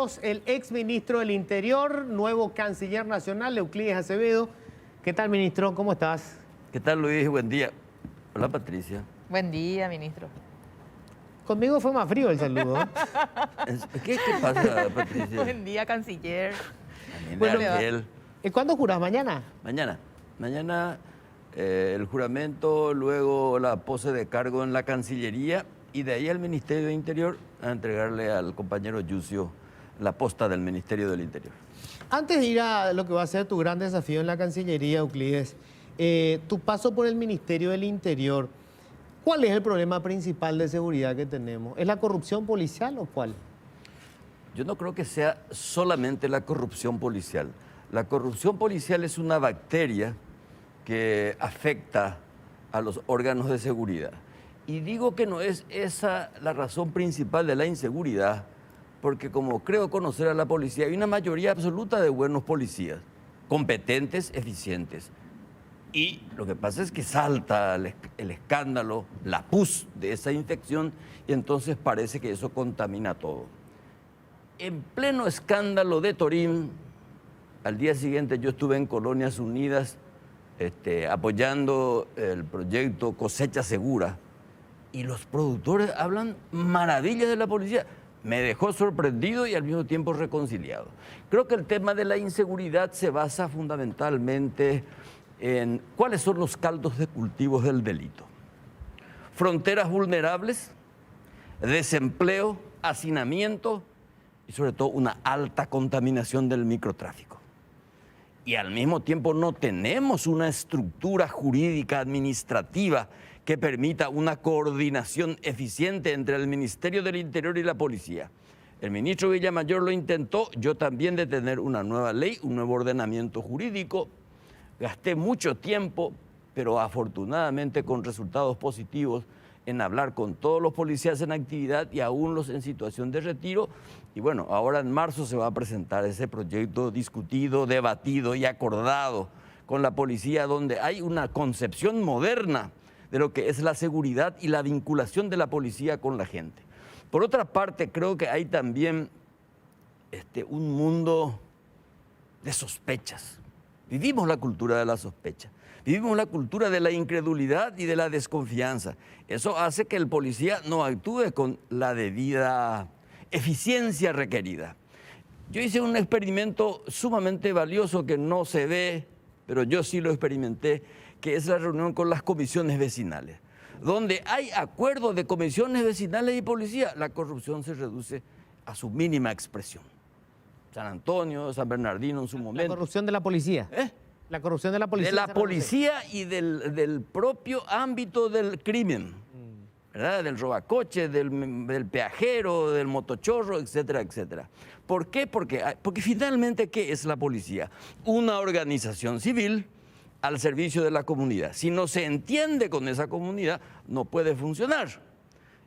nosotros el exministro del Interior, nuevo canciller nacional, Euclides Acevedo. ¿Qué tal, ministro? ¿Cómo estás? ¿Qué tal, Luis? Buen día. Hola, Patricia. Buen día, ministro. Conmigo fue más frío el saludo. ¿Qué pasa, Patricia? Buen día, canciller. Bueno, Ángel. ¿Cuándo jurás? ¿Mañana? Mañana el juramento, luego la pose de cargo en la Cancillería y de ahí al Ministerio del Interior a entregarle al compañero Yucio la posta del Ministerio del Interior. Antes de ir a lo que va a ser tu gran desafío en la Cancillería, Euclides, tu paso por el Ministerio del Interior, ¿cuál es el problema principal de seguridad que tenemos? ¿Es la corrupción policial o cuál? Yo no creo que sea solamente la corrupción policial. La corrupción policial es una bacteria que afecta a los órganos de seguridad. Y digo que no es esa la razón principal de la inseguridad, porque como creo conocer a la policía, hay una mayoría absoluta de buenos policías, competentes, eficientes. Y lo que pasa es que salta el escándalo, la pus de esa infección, y entonces parece que eso contamina todo. En pleno escándalo de Torín, al día siguiente yo estuve en Colonias Unidas apoyando el proyecto Cosecha Segura, y los productores hablan maravillas de la policía. Me dejó sorprendido y al mismo tiempo reconciliado. Creo que el tema de la inseguridad se basa fundamentalmente en cuáles son los caldos de cultivos del delito. Fronteras vulnerables, desempleo, hacinamiento y sobre todo una alta contaminación del microtráfico. Y al mismo tiempo no tenemos una estructura jurídica administrativa que permita una coordinación eficiente entre el Ministerio del Interior y la policía. El ministro Villamayor lo intentó, yo también, de tener una nueva ley, un nuevo ordenamiento jurídico. Gasté mucho tiempo, pero afortunadamente con resultados positivos, en hablar con todos los policías en actividad y aún los en situación de retiro. Y bueno, ahora en marzo se va a presentar ese proyecto discutido, debatido y acordado con la policía, donde hay una concepción moderna de lo que es la seguridad y la vinculación de la policía con la gente. Por otra parte, creo que hay también un mundo de sospechas. Vivimos la cultura de la sospecha, vivimos la cultura de la incredulidad y de la desconfianza. Eso hace que el policía no actúe con la debida eficiencia requerida. Yo hice un experimento sumamente valioso que no se ve, pero yo sí lo experimenté, que es la reunión con las comisiones vecinales. Donde hay acuerdo de comisiones vecinales y policía, la corrupción se reduce a su mínima expresión. San Antonio, San Bernardino en su momento. La corrupción de la policía. La corrupción de la policía. De la policía y del propio ámbito del crimen, ¿verdad? Del robacoche, del peajero, del motochorro, etcétera, etcétera. ¿Por qué? Porque finalmente, ¿qué es la policía? Una organización civil al servicio de la comunidad. Si no se entiende con esa comunidad, no puede funcionar.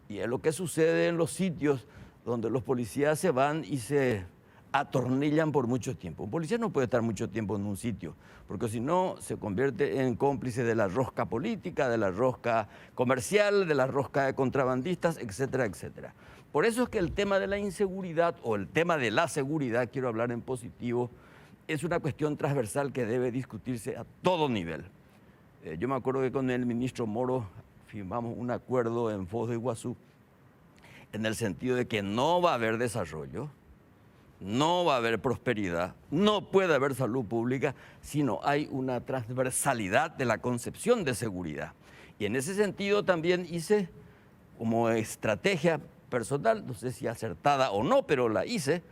Y es lo que sucede en los sitios donde los policías se van y se atornillan por mucho tiempo. Un policía no puede estar mucho tiempo en un sitio, porque si no se convierte en cómplice de la rosca política, de la rosca comercial, de la rosca de contrabandistas, etcétera, etcétera. Por eso es que el tema de la inseguridad o el tema de la seguridad, quiero hablar en positivo, es una cuestión transversal que debe discutirse a todo nivel. Yo me acuerdo que con el ministro Moro firmamos un acuerdo en Foz de Iguazú en el sentido de que no va a haber desarrollo, no va a haber prosperidad, no puede haber salud pública si no hay una transversalidad de la concepción de seguridad. Y en ese sentido también hice como estrategia personal, no sé si acertada o no, pero la hice,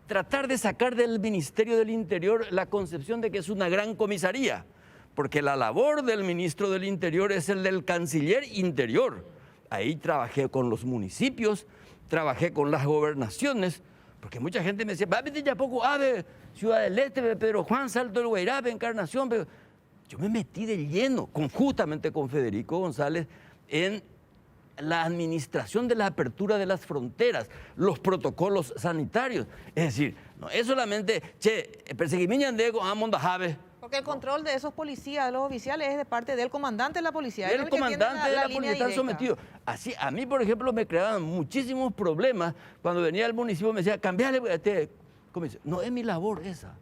tratar de sacar del Ministerio del Interior la concepción de que es una gran comisaría, porque la labor del ministro del Interior es el del canciller interior. Ahí trabajé con los municipios, trabajé con las gobernaciones, porque mucha gente me decía, va a venir ya poco ave, Ciudad del Este, Pedro Juan, Salto del Guairá, Encarnación. Pero yo me metí de lleno, justamente con Federico González, en la administración de la apertura de las fronteras, los protocolos sanitarios. Es decir, no es solamente, che, perseguimiento de Amondajave, Porque el control de esos policías, de los oficiales, es de parte del comandante de la policía. Él es El el que tiene comandante de la línea policía está directa. sometido. Así, a mí, por ejemplo, me creaban muchísimos problemas cuando venía al municipio, me decía, cambiale este comisario. No es mi labor esa.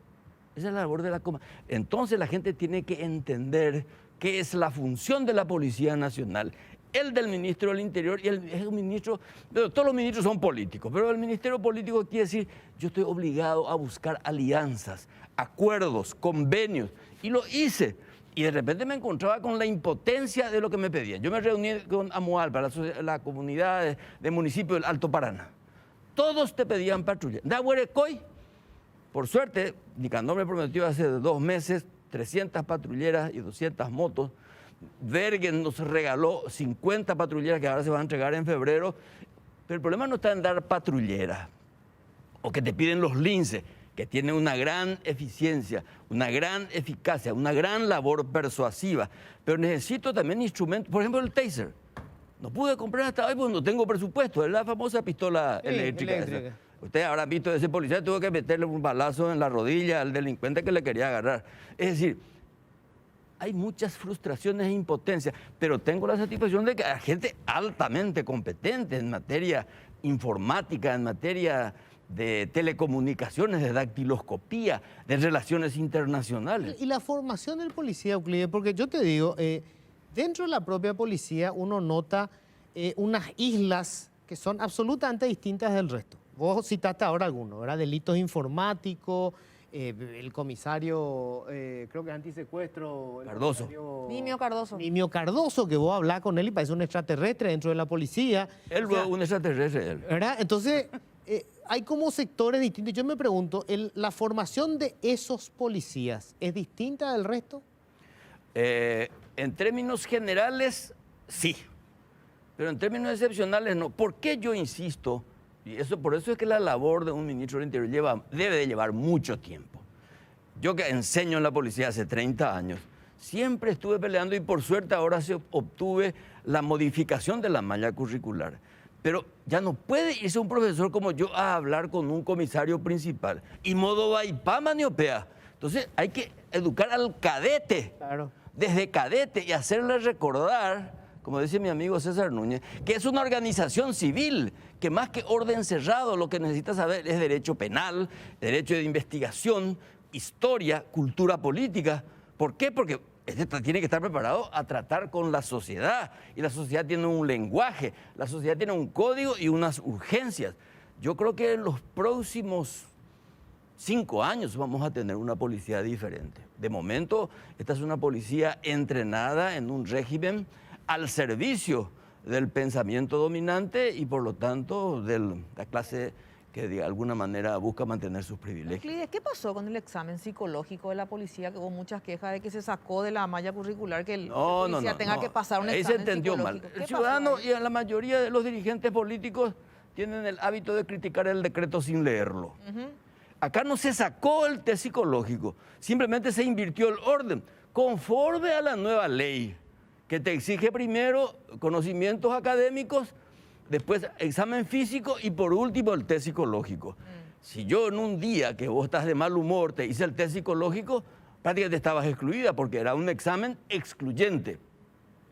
Esa es la labor de la comandancia. Entonces la gente tiene que entender qué es la función de la Policía Nacional. El del ministro del Interior y el ministro, todos los ministros son políticos, pero el ministerio político quiere decir, yo estoy obligado a buscar alianzas, acuerdos, convenios, y lo hice. Y de repente me encontraba con la impotencia de lo que me pedían. Yo me reuní con Amoalpa, la comunidad de municipio del Alto Paraná. Todos te pedían patrulla. Da Huerecoy, por suerte, Nicanor me prometió hace 2 meses 300 patrulleras y 200 motos. Bergen nos regaló 50 patrulleras que ahora se van a entregar en febrero. Pero el problema no está en dar patrulleras o que te piden los linces, que tienen una gran eficiencia, una gran eficacia, una gran labor persuasiva. Pero necesito también instrumentos, por ejemplo el taser. No pude comprar hasta hoy porque no tengo presupuesto. Es la famosa pistola eléctrica. eléctrica. Ustedes habrán visto ese policía, tuvo que meterle un balazo en la rodilla al delincuente que le quería agarrar. Es decir, hay muchas frustraciones e impotencias, pero tengo la satisfacción de que hay gente altamente competente en materia informática, en materia de telecomunicaciones, de dactiloscopía, de relaciones internacionales. Y la formación del policía, Euclides, porque yo te digo, dentro de la propia policía uno nota unas islas que son absolutamente distintas del resto. Vos citaste ahora algunos, ¿verdad? Delitos informáticos, el comisario, creo que es antisecuestro. Cardoso. Nimio Cardoso. Nimio Cardoso, que vos hablás con él y parece un extraterrestre dentro de la policía. Él O sea, fue un extraterrestre, él. ¿verdad? Entonces, hay como sectores distintos. Yo me pregunto, ¿la formación de esos policías es distinta del resto? En términos generales, sí. Pero en términos excepcionales, no. ¿Por qué yo insisto? Y por eso es que la labor de un ministro del Interior debe de llevar mucho tiempo. Yo que enseño en la policía hace 30 años, siempre estuve peleando y por suerte ahora se obtuve la modificación de la malla curricular. Pero ya no puede irse un profesor como yo a hablar con un comisario principal. Y modo vaipá maniopea. Entonces hay que educar al cadete. Claro. Desde cadete y hacerle recordar, como dice mi amigo César Núñez, que es una organización civil, que más que orden cerrado lo que necesita saber es derecho penal, derecho de investigación, historia, cultura política. ¿Por qué? Porque tiene que estar preparado a tratar con la sociedad. Y la sociedad tiene un lenguaje, la sociedad tiene un código y unas urgencias. Yo creo que en los próximos 5 años vamos a tener una policía diferente. De momento, esta es una policía entrenada en un régimen al servicio del pensamiento dominante y por lo tanto de la clase que de alguna manera busca mantener sus privilegios. Euclides, ¿qué pasó con el examen psicológico de la policía? Que hubo muchas quejas de que se sacó de la malla curricular, que el policía tenga que pasar un Ahí examen se entendió mal. psicológico. El ¿Qué ciudadano pasó ahí? y la mayoría de los dirigentes políticos tienen el hábito de criticar el decreto sin leerlo. Acá no se sacó el test psicológico, simplemente se invirtió el orden, conforme a la nueva ley, que te exige primero conocimientos académicos, después examen físico y por último el test psicológico. Si yo en un día que vos estás de mal humor te hice el test psicológico, prácticamente estabas excluida porque era un examen excluyente.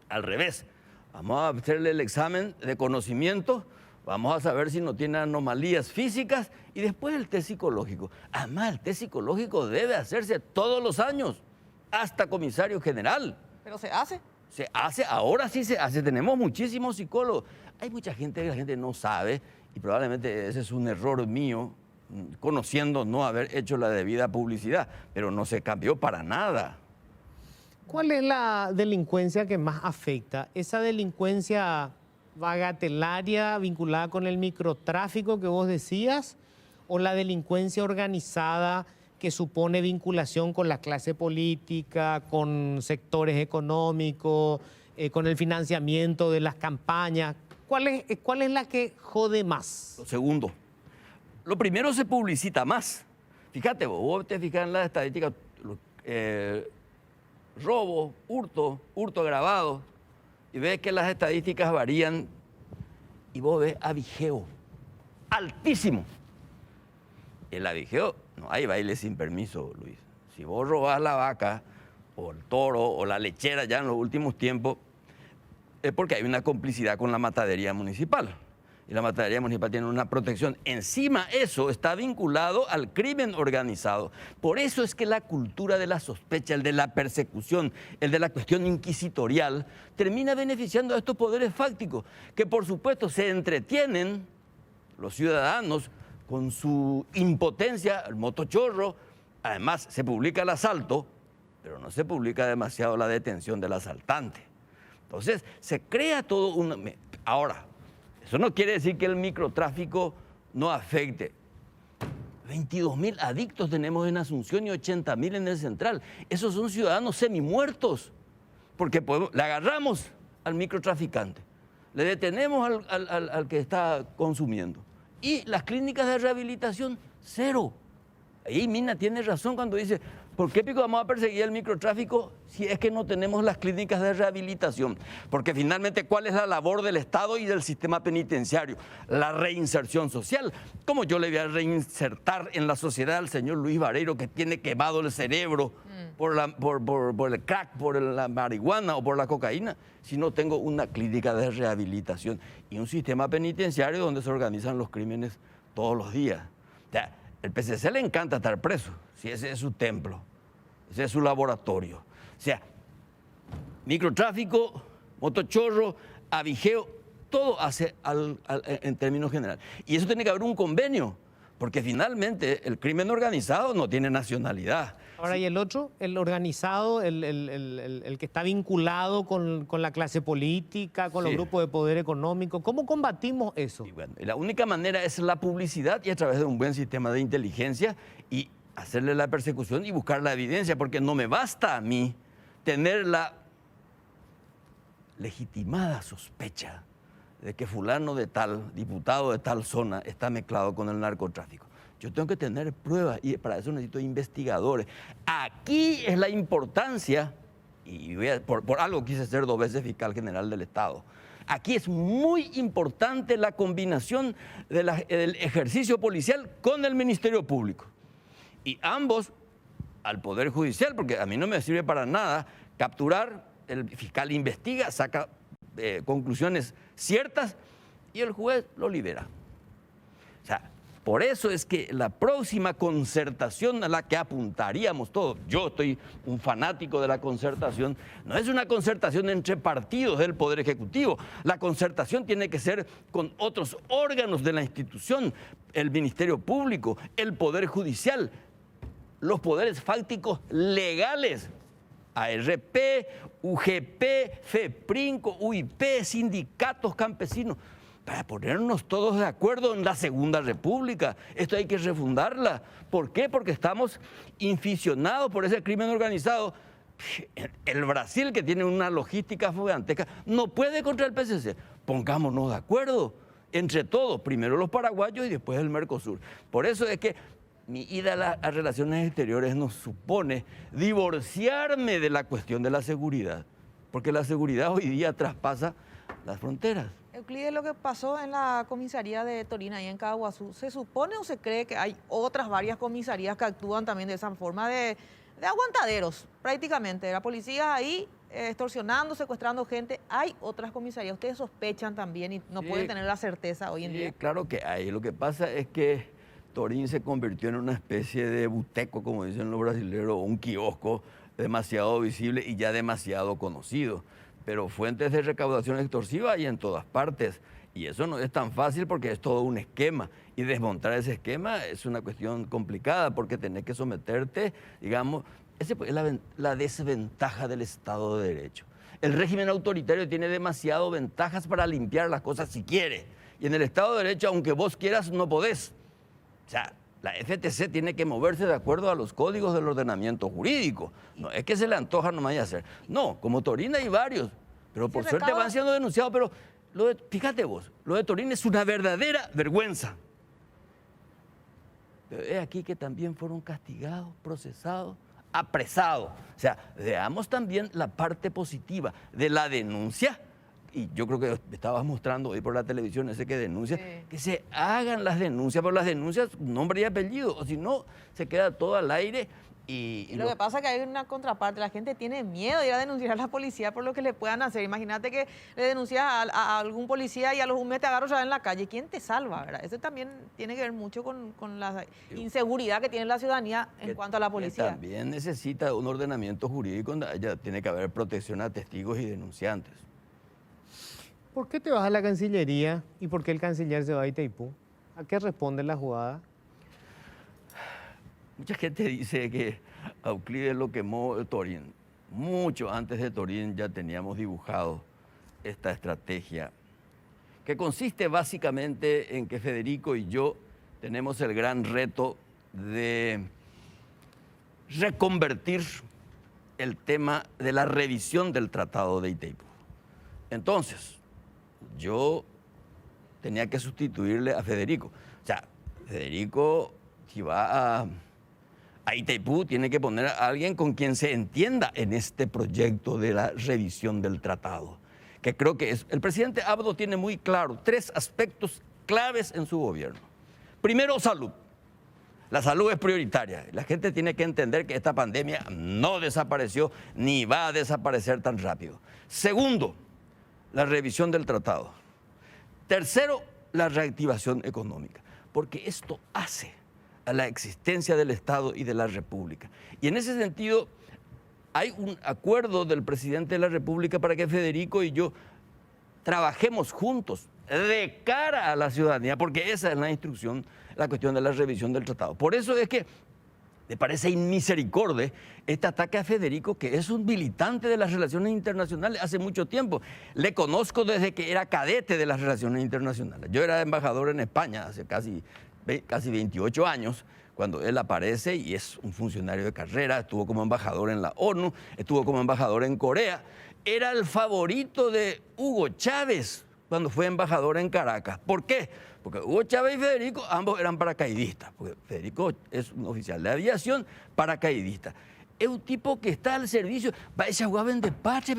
Al revés, vamos a hacerle el examen de conocimiento, vamos a saber si no tiene anomalías físicas y después el test psicológico. Además, el test psicológico debe hacerse todos los años, hasta comisario general. ¿Pero se hace? Se hace, ahora sí se hace, tenemos muchísimos psicólogos. Hay mucha gente que la gente no sabe y probablemente ese es un error mío, conociendo no haber hecho la debida publicidad, pero no se cambió para nada. ¿Cuál es la delincuencia que más afecta? ¿Esa delincuencia bagatelaria vinculada con el microtráfico que vos decías? ¿O la delincuencia organizada que supone vinculación con la clase política, con sectores económicos, con el financiamiento de las campañas? ¿Cuál es la que jode más? Lo segundo, lo primero se publicita más. Fíjate, vos te fijas en las estadísticas, robo, hurto agravado, y ves que las estadísticas varían, y vos ves avigeo, altísimo. El avigeo, no hay baile sin permiso, Luis. Si vos robás la vaca, o el toro, o la lechera ya en los últimos tiempos, es porque hay una complicidad con la matadería municipal. Y la matadería municipal tiene una protección. Encima eso está vinculado al crimen organizado. Por eso es que la cultura de la sospecha, el de la persecución, el de la cuestión inquisitorial, termina beneficiando a estos poderes fácticos, que por supuesto se entretienen los ciudadanos con su impotencia, el motochorro. Además se publica el asalto, pero no se publica demasiado la detención del asaltante. Entonces se crea todo un... Ahora, eso no quiere decir que el microtráfico no afecte. 22.000 adictos tenemos en Asunción y 80.000 en el Central. Esos son ciudadanos semimuertos, porque le agarramos al microtraficante, le detenemos al que está consumiendo. Y las clínicas de rehabilitación, cero. Ahí Mina tiene razón cuando dice, ¿por qué pico vamos a perseguir el microtráfico si es que no tenemos las clínicas de rehabilitación? Porque finalmente, ¿cuál es la labor del Estado y del sistema penitenciario? La reinserción social. ¿Cómo yo le voy a reinsertar en la sociedad al señor Luis Vareiro, que tiene quemado el cerebro por el crack, por la marihuana o por la cocaína, si no tengo una clínica de rehabilitación y un sistema penitenciario donde se organizan los crímenes todos los días? O sea, el PCC le encanta estar preso, si ese es su templo, ese es su laboratorio. O sea, microtráfico, motochorro, avijeo, todo hace en términos generales. Y eso tiene que haber un convenio, porque finalmente el crimen organizado no tiene nacionalidad. Ahora, ¿y el otro? El organizado, el que está vinculado con la clase política, con los grupos de poder económico. ¿Cómo combatimos eso? Y bueno, la única manera es la publicidad y a través de un buen sistema de inteligencia y hacerle la persecución y buscar la evidencia, porque no me basta a mí tener la legitimada sospecha de que fulano de tal, diputado de tal zona, está mezclado con el narcotráfico. Yo tengo que tener pruebas y para eso necesito investigadores. Aquí es la importancia, y por algo quise ser 2 veces fiscal general del Estado. Aquí es muy importante la combinación del ejercicio policial con el Ministerio Público. Y ambos al Poder Judicial, porque a mí no me sirve para nada capturar, el fiscal investiga, saca conclusiones ciertas y el juez lo libera. O sea, por eso es que la próxima concertación a la que apuntaríamos todos, yo estoy un fanático de la concertación, no es una concertación entre partidos del Poder Ejecutivo, la concertación tiene que ser con otros órganos de la institución, el Ministerio Público, el Poder Judicial, los poderes fácticos legales, ARP, UGP, FEPRINCO, UIP, sindicatos campesinos, para ponernos todos de acuerdo en la Segunda República. Esto hay que refundarla. ¿Por qué? Porque estamos inficionados por ese crimen organizado. El Brasil, que tiene una logística gigantesca, no puede contra el PCC. Pongámonos de acuerdo entre todos, primero los paraguayos y después el Mercosur. Por eso es que mi ida a relaciones exteriores nos supone divorciarme de la cuestión de la seguridad, porque la seguridad hoy día traspasa las fronteras. Euclides, lo que pasó en la comisaría de Torino, ahí en Caguazú, ¿se supone o se cree que hay otras varias comisarías que actúan también de esa forma de aguantaderos, prácticamente? La policía ahí extorsionando, secuestrando gente. Hay otras comisarías, ustedes sospechan también y no pueden tener la certeza hoy en día. Claro que hay. Lo que pasa es que Torín se convirtió en una especie de buteco, como dicen los brasileños, un kiosco demasiado visible y ya demasiado conocido. Pero fuentes de recaudación extorsiva hay en todas partes. Y eso no es tan fácil porque es todo un esquema. Y desmontar ese esquema es una cuestión complicada porque tenés que someterte, digamos, esa es la desventaja del Estado de Derecho. El régimen autoritario tiene demasiadas ventajas para limpiar las cosas si quiere. Y en el Estado de Derecho, aunque vos quieras, no podés. O sea, la FTC tiene que moverse de acuerdo a los códigos del ordenamiento jurídico. No es que se le antoja nomás y hacer. No, como Torín hay varios, pero por suerte van siendo denunciados. Pero fíjate vos, lo de Torín es una verdadera vergüenza. Pero es aquí que también fueron castigados, procesados, apresados. O sea, veamos también la parte positiva de la denuncia. Y yo creo que estabas mostrando hoy por la televisión ese que denuncia, que se hagan las denuncias, pero las denuncias, nombre y apellido, o si no, se queda todo al aire Y lo que pasa es que hay una contraparte, la gente tiene miedo de ir a denunciar a la policía por lo que le puedan hacer. Imagínate que le denuncias a algún policía y a los un mes te agarras en la calle. ¿Quién te salva, verdad? Eso también tiene que ver mucho con la inseguridad que tiene la ciudadanía en cuanto a la policía. También necesita un ordenamiento jurídico donde tiene que haber protección a testigos y denunciantes. ¿Por qué te vas a la Cancillería y por qué el canciller se va a Itaipú? ¿A qué responde la jugada? Mucha gente dice que a Euclides lo quemó Torín. Mucho antes de Torín ya teníamos dibujado esta estrategia, que consiste básicamente en que Federico y yo tenemos el gran reto de reconvertir el tema de la revisión del Tratado de Itaipú. Entonces, yo tenía que sustituirle a Federico. O sea, Federico, si va a Itaipú, tiene que poner a alguien con quien se entienda en este proyecto de la revisión del tratado. Que creo que el presidente Abdo tiene muy claro 3 aspectos claves en su gobierno. Primero, salud. La salud es prioritaria. La gente tiene que entender que esta pandemia no desapareció ni va a desaparecer tan rápido. Segundo, la revisión del tratado. Tercero, la reactivación económica. Porque esto hace a la existencia del Estado y de la República. Y en ese sentido, hay un acuerdo del presidente de la República para que Federico y yo trabajemos juntos de cara a la ciudadanía, porque esa es la instrucción, la cuestión de la revisión del tratado. Por eso es que me parece inmisericordia este ataque a Federico, que es un militante de las relaciones internacionales hace mucho tiempo. Le conozco desde que era cadete de las relaciones internacionales. Yo era embajador en España hace casi 28 años, cuando él aparece y es un funcionario de carrera, estuvo como embajador en la ONU, estuvo como embajador en Corea, era el favorito de Hugo Chávez cuando fue embajador en Caracas. ¿Por qué? Porque Hugo Chávez y Federico ambos eran paracaidistas, porque Federico es un oficial de aviación paracaidista. Es un tipo que está al servicio, va a esa de patria,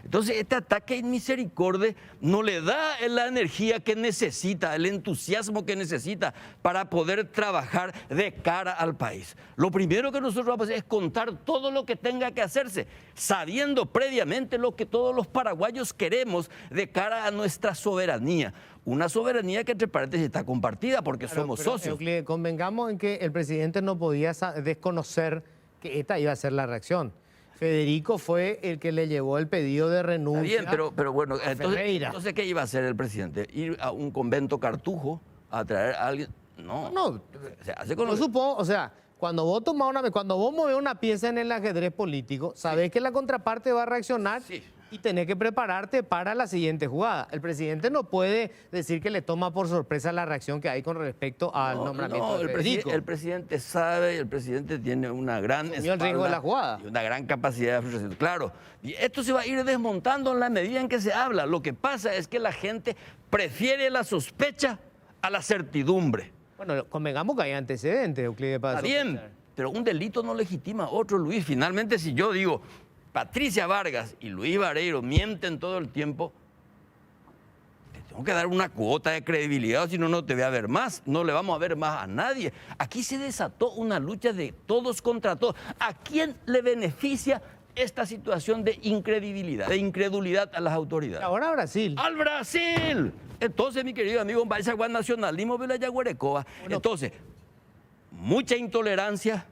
entonces este ataque en misericordia no le da la energía que necesita, el entusiasmo que necesita para poder trabajar de cara al país. Lo primero que nosotros vamos a hacer es contar todo lo que tenga que hacerse, sabiendo previamente lo que todos los paraguayos queremos de cara a nuestra soberanía. Una soberanía que, entre paréntesis, está compartida porque somos socios. Euclides, convengamos en que el presidente no podía desconocer que esta iba a ser la reacción. Federico fue el que le llevó el pedido de renuncia. Está bien, pero bueno, entonces, ¿qué iba a hacer el presidente? ¿Ir a un convento cartujo a traer a alguien? No. Se hace con supongo, o sea, cuando vos mueves una pieza en el ajedrez político, sabés que la contraparte va a reaccionar. Sí. Y tenés que prepararte para la siguiente jugada. El presidente no puede decir que le toma por sorpresa la reacción que hay con respecto al nombramiento de Federico. El presidente sabe, el presidente tiene una gran espalda, el riesgo de la jugada. Y una gran capacidad de frustración. Claro, y esto se va a ir desmontando en la medida en que se habla. Lo que pasa es que la gente prefiere la sospecha a la certidumbre. Bueno, convengamos que hay antecedentes, Euclides, para Está bien, pero un delito no legitima a otro, Luis. Finalmente, si yo digo Patricia Vargas y Luis Vareiro mienten todo el tiempo, te tengo que dar una cuota de credibilidad, si no, no te voy a ver más, no le vamos a ver más a nadie. Aquí se desató una lucha de todos contra todos. ¿A quién le beneficia esta situación de incredibilidad, de incredulidad a las autoridades? Ahora Brasil. ¡Al Brasil! Entonces, mi querido amigo, un país nacionalismo de la Yaguarecoa. Entonces, mucha intolerancia,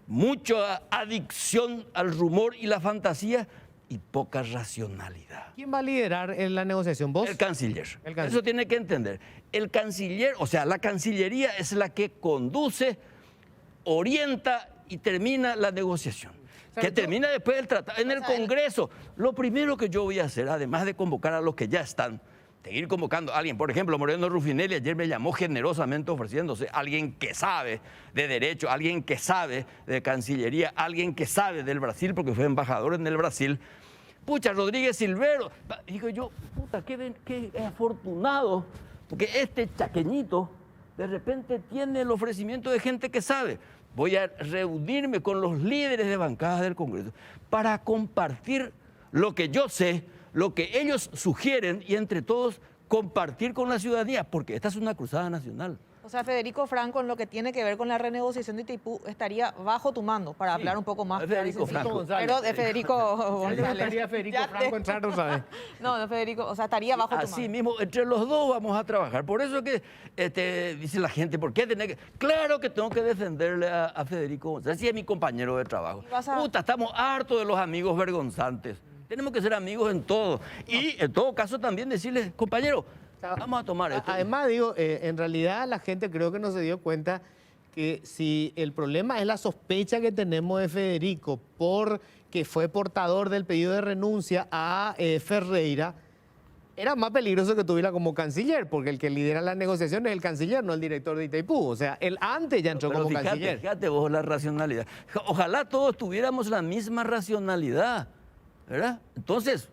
mucha adicción al rumor y la fantasía y poca racionalidad. ¿Quién va a liderar en la negociación? ¿Vos? El canciller. Eso tiene que entender. El canciller, o sea, la Cancillería es la que conduce, orienta y termina la negociación. Que termina después del tratado. En el Congreso, lo primero que yo voy a hacer, además de convocar a los que ya están, seguir convocando a alguien. Por ejemplo, Moreno Ruffinelli ayer me llamó generosamente ofreciéndose alguien que sabe de derecho, alguien que sabe de Cancillería, alguien que sabe del Brasil, porque fue embajador en el Brasil. Pucha, Rodríguez Silvero. Digo yo, puta, qué afortunado, porque este chaqueñito de repente tiene el ofrecimiento de gente que sabe. Voy a reunirme con los líderes de bancadas del Congreso para compartir lo que yo sé, lo que ellos sugieren y entre todos compartir con la ciudadanía, porque esta es una cruzada nacional. sea, Federico Franco, en lo que tiene que ver con la renegociación de Itaipú, estaría bajo tu mando, para hablar un poco más. Federico Franco. Pero de Federico González. Estaría Federico Franco entrar, no sabes. No, de Federico, o sea, estaría bajo tu mando. Así mismo, entre los dos vamos a trabajar. Por eso que dice la gente, ¿por qué tener que...? Claro que tengo que defenderle a Federico González, sí es mi compañero de trabajo. Puta, estamos hartos de los amigos vergonzantes. Tenemos que ser amigos en todo. Y en todo caso también decirles, compañero, vamos a tomar esto. Además, digo, en realidad la gente creo que no se dio cuenta que si el problema es la sospecha que tenemos de Federico porque fue portador del pedido de renuncia a Ferreira, era más peligroso que tuviera como canciller, porque el que lidera las negociaciones es el canciller, no el director de Itaipú. O sea, él antes ya entró Pero como fíjate, canciller. fíjate vos la racionalidad. Ojalá todos tuviéramos la misma racionalidad, ¿verdad? Entonces,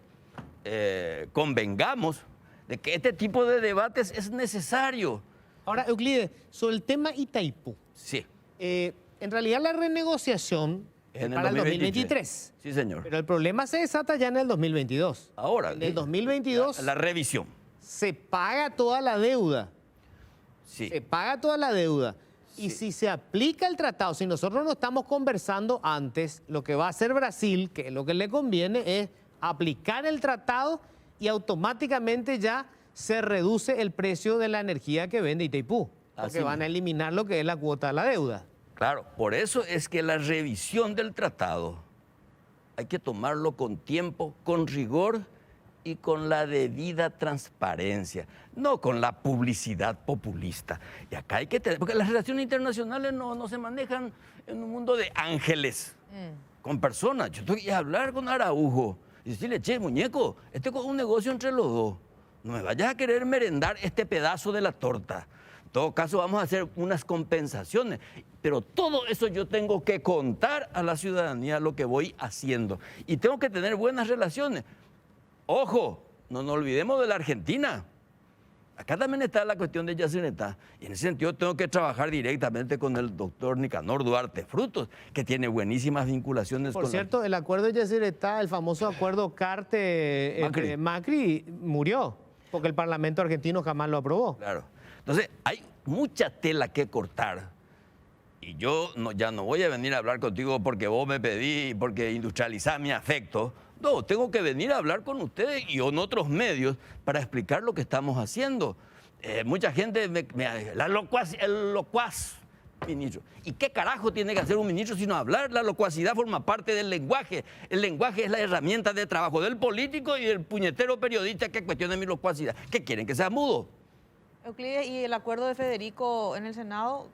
convengamos de que este tipo de debates es necesario. Ahora, Euclides, sobre el tema Itaipú. Sí. En realidad la renegociación es En el para el 2023. 2023. Sí, señor. Pero el problema se desata ya en el 2022. Ahora. En el 2022 La revisión. se paga toda la deuda. Sí. Se paga toda la deuda. Y Sí. si se aplica el tratado, si nosotros no estamos conversando antes, lo que va a hacer Brasil, que lo que le conviene es aplicar el tratado y automáticamente ya se reduce el precio de la energía que vende Itaipú. Porque Así van a mismo. eliminar lo que es la cuota de la deuda. Claro, por eso es que la revisión del tratado hay que tomarlo con tiempo, con rigor y con la debida transparencia, no con la publicidad populista. Y acá hay que tener, porque las relaciones internacionales no se manejan en un mundo de ángeles, con personas. Yo tengo que hablar con Araujo y decirle, che, muñeco, este es un negocio entre los dos. No me vayas a querer merendar este pedazo de la torta. En todo caso, vamos a hacer unas compensaciones. Pero todo eso yo tengo que contar a la ciudadanía lo que voy haciendo. Y tengo que tener buenas relaciones. Ojo, no nos olvidemos de la Argentina. Acá también está la cuestión de Yacyretá. Y en ese sentido tengo que trabajar directamente con el doctor Nicanor Duarte Frutos, que tiene buenísimas vinculaciones Por con cierto, el acuerdo de Yacyretá, el famoso acuerdo Macri, murió, porque el Parlamento argentino jamás lo aprobó. Claro. Entonces, hay mucha tela que cortar. Y yo ya no voy a venir a hablar contigo porque vos me pedí, porque industrializás mi afecto. No, tengo que venir a hablar con ustedes y en otros medios para explicar lo que estamos haciendo. Mucha gente el locuaz ministro. ¿Y qué carajo tiene que hacer un ministro sino hablar? La locuacidad forma parte del lenguaje. El lenguaje es la herramienta de trabajo del político y del puñetero periodista que cuestiona mi locuacidad. ¿Qué quieren? ¿Que sea mudo? Euclides, ¿y el acuerdo de Federico en el Senado?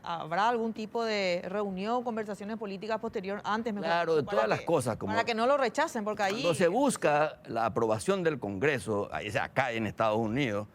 ¿Habrá algún tipo de reunión, conversaciones políticas posterior antes? Claro, de todas las cosas. Para que no lo rechacen, porque ahí... Cuando se busca la aprobación del Congreso, acá en Estados Unidos,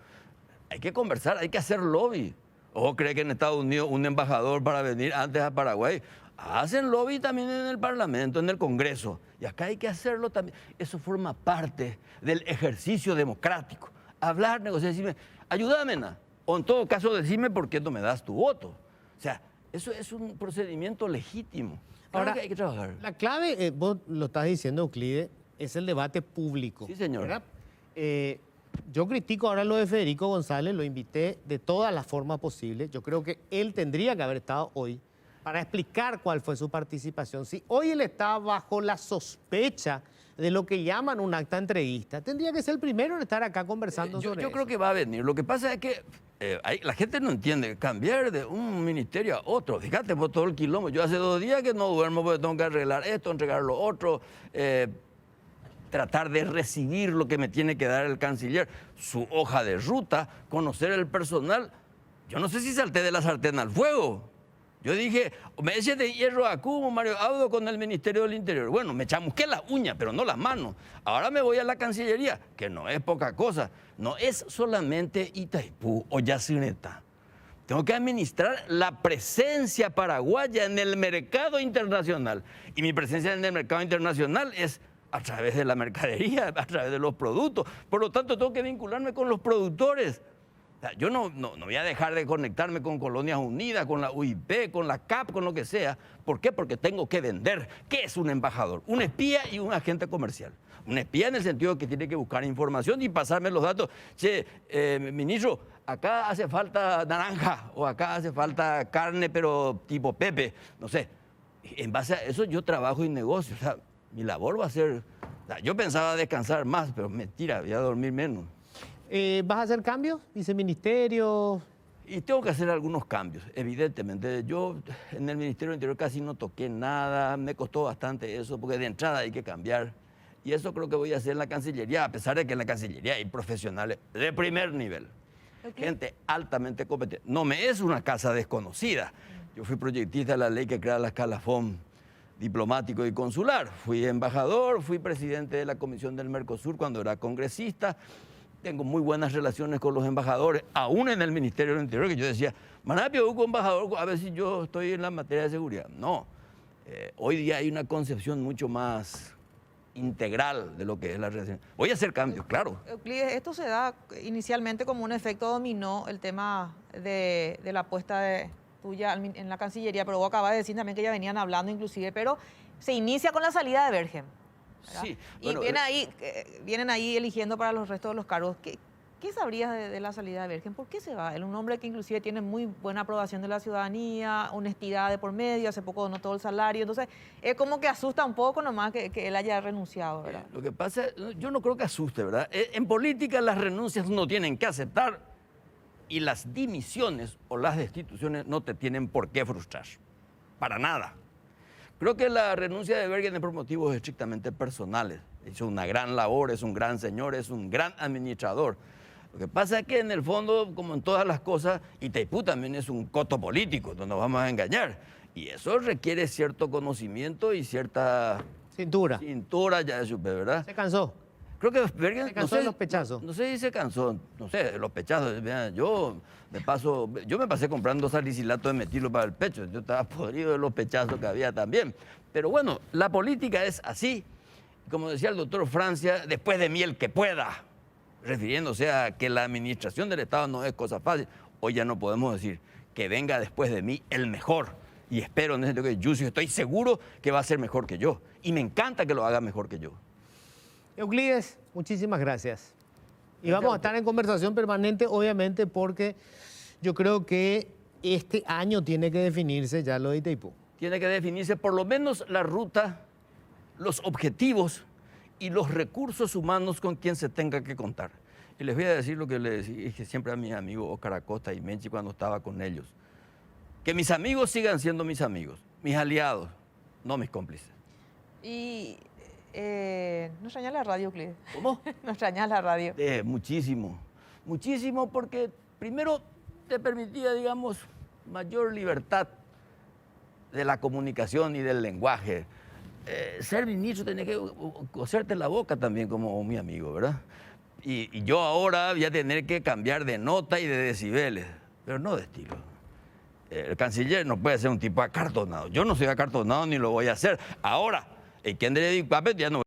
hay que conversar, hay que hacer lobby. ¿O cree que en Estados Unidos un embajador para venir antes a Paraguay? Hacen lobby también en el Parlamento, en el Congreso. Y acá hay que hacerlo también. Eso forma parte del ejercicio democrático. Hablar, negociar, decirme, ayúdame, o en todo caso decirme por qué no me das tu voto. O sea, eso es un procedimiento legítimo. Claro. Ahora que hay que trabajar. La clave, vos lo estás diciendo, Euclides, es el debate público. Sí, señor. ¿Verdad? Yo critico ahora lo de Federico González, lo invité de todas las formas posibles. Yo creo que él tendría que haber estado hoy para explicar cuál fue su participación. Si hoy él está bajo la sospecha de lo que llaman un acta entreguista, tendría que ser el primero en estar acá conversando sobre eso. Yo creo que va a venir. Lo que pasa es que la gente no entiende cambiar de un ministerio a otro. Fíjate por todo el quilombo. Yo hace 2 días que no duermo porque tengo que arreglar esto, entregar lo otro, tratar de recibir lo que me tiene que dar el canciller, su hoja de ruta, conocer el personal. Yo no sé si salté de la sartén al fuego. Yo dije, me eché de hierro a cubo, Mario Audo, con el Ministerio del Interior. Bueno, me chamusqué las uñas, pero no las manos. Ahora me voy a la Cancillería, que no es poca cosa. No es solamente Itaipú o Yacyretá. Tengo que administrar la presencia paraguaya en el mercado internacional. Y mi presencia en el mercado internacional es a través de la mercadería, a través de los productos. Por lo tanto, tengo que vincularme con los productores. O sea, yo no voy a dejar de conectarme con Colonias Unidas, con la UIP, con la CAP, con lo que sea. ¿Por qué? Porque tengo que vender. ¿Qué es un embajador? Un espía y un agente comercial. Un espía en el sentido que tiene que buscar información y pasarme los datos. Che, ministro, acá hace falta naranja o acá hace falta carne, pero tipo Pepe, no sé. En base a eso yo trabajo y negocio. O sea, mi labor va a ser... O sea, yo pensaba descansar más, pero mentira, voy a dormir menos. ¿Vas a hacer cambios? ¿Viceministerio? Y tengo que hacer algunos cambios, evidentemente. Yo en el Ministerio del Interior casi no toqué nada, me costó bastante eso, porque de entrada hay que cambiar. Y eso creo que voy a hacer en la Cancillería, a pesar de que en la Cancillería hay profesionales de primer nivel. Okay. Gente altamente competente. No me es una casa desconocida. Yo fui proyectista de la ley que crea la escalafón diplomático y consular. Fui embajador, fui presidente de la Comisión del Mercosur cuando era congresista. Tengo muy buenas relaciones con los embajadores, aún en el Ministerio del Interior, que yo decía, Manapio, Hugo, embajador, a ver si yo estoy en la materia de seguridad. No, hoy día hay una concepción mucho más integral de lo que es la relación. Voy a hacer cambios, claro. Euclides, esto se da inicialmente como un efecto dominó, el tema de la apuesta tuya en la Cancillería, pero vos acabas de decir también que ya venían hablando inclusive, pero se inicia con la salida de Bergen. Sí, bueno, y vienen ahí eligiendo para los restos de los cargos. ¿Qué sabrías de la salida de Bergen? ¿Por qué se va? Él es un hombre que inclusive tiene muy buena aprobación de la ciudadanía, honestidad de por medio, hace poco donó todo el salario. Entonces, es como que asusta un poco nomás que él haya renunciado, ¿verdad? Lo que pasa, yo no creo que asuste, ¿verdad? En política las renuncias no tienen que aceptar y las dimisiones o las destituciones no te tienen por qué frustrar. Para nada. Creo que la renuncia de Bergen es por motivos estrictamente personales. Hizo una gran labor, es un gran señor, es un gran administrador. Lo que pasa es que en el fondo, como en todas las cosas, Itaipú también es un coto político, no nos vamos a engañar. Y eso requiere cierto conocimiento y cierta... Cintura, ya supe, ¿verdad? ¿Se cansó? Creo que Bergen... ¿Se cansó de los pechazos? No sé si se cansó, no sé, de los pechazos. Yo me pasé comprando salicilato de metilo para el pecho. Yo estaba podrido de los pechazos que había también. Pero bueno, la política es así. Como decía el doctor Francia, después de mí el que pueda. Refiriéndose a que la administración del Estado no es cosa fácil. Hoy ya no podemos decir que venga después de mí el mejor. Y espero en ese sentido que Yussi, estoy seguro que va a ser mejor que yo. Y me encanta que lo haga mejor que yo. Euclides, muchísimas gracias. Y vamos a estar en conversación permanente, obviamente, porque yo creo que este año tiene que definirse ya lo de Itaipú. Tiene que definirse por lo menos la ruta, los objetivos y los recursos humanos con quien se tenga que contar. Y les voy a decir lo que le dije siempre a mis amigos Óscar Acosta y Menchi cuando estaba con ellos. Que mis amigos sigan siendo mis amigos, mis aliados, no mis cómplices. Y... ¿no extrañas la radio, Euclides? ¿Cómo? ¿No extrañas la radio? Muchísimo, muchísimo, porque primero te permitía, digamos, mayor libertad de la comunicación y del lenguaje. Ser ministro tenía que coserte la boca también como mi amigo, ¿verdad? Y yo ahora voy a tener que cambiar de nota y de decibeles, pero no de estilo. El canciller no puede ser un tipo acartonado. Yo no soy acartonado ni lo voy a hacer. Ahora, el que ande de ya no